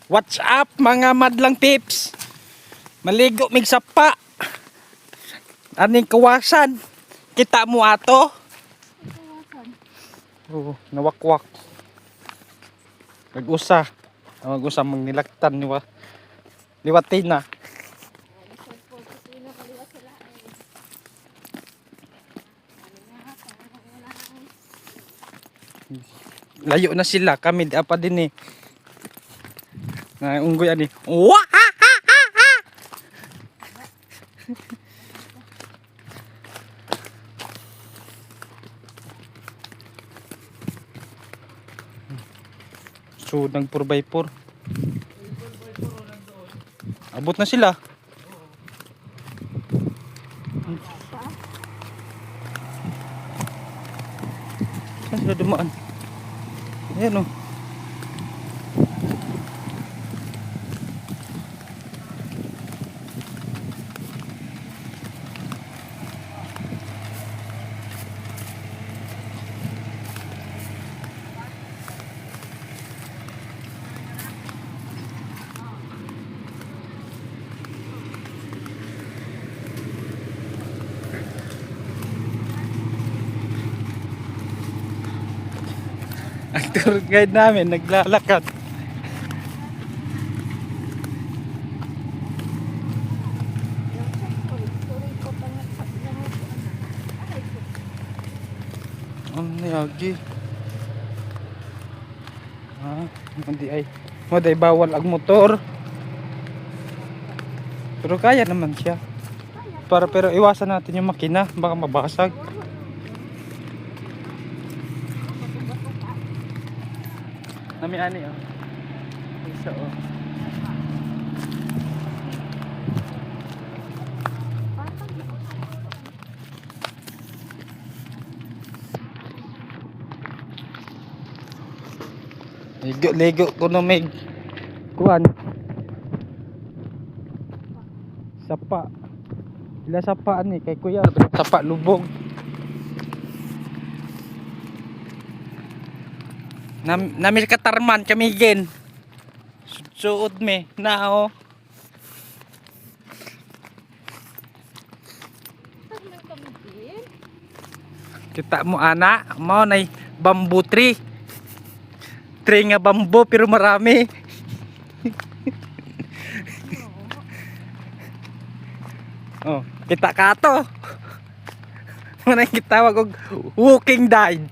What's up mga madlang pips? Maligo mig sapa. Aning kawasan. Kita mo ato? Oh, nawakwak. Nag-usa. Nag-usa magnilaktan niwa. Liwatin na. Layo na sila, kami apa din eh. Na unggoy ani. Wah! So nag 4x4. Abot na sila. Saan sila dumaan? Ayan o. Ang tour guide namin naglalakad. Ang niyagi. Hindi ay bawal ang motor. Pero kaya naman siya. Pero iwasan natin yung makina, baka mabasag. Nami ani oh. Isa oh. Ligo ko no may kuan. Sapa. Ila sapa ani kay kuya, sapa lubog. Namil katarman kami gen. Suod me na oh. Kita mo ana, mao nay bamboo tree. Tree nga bamboo pero marami. Oh, kita ka to. Manay kita wag og walking died.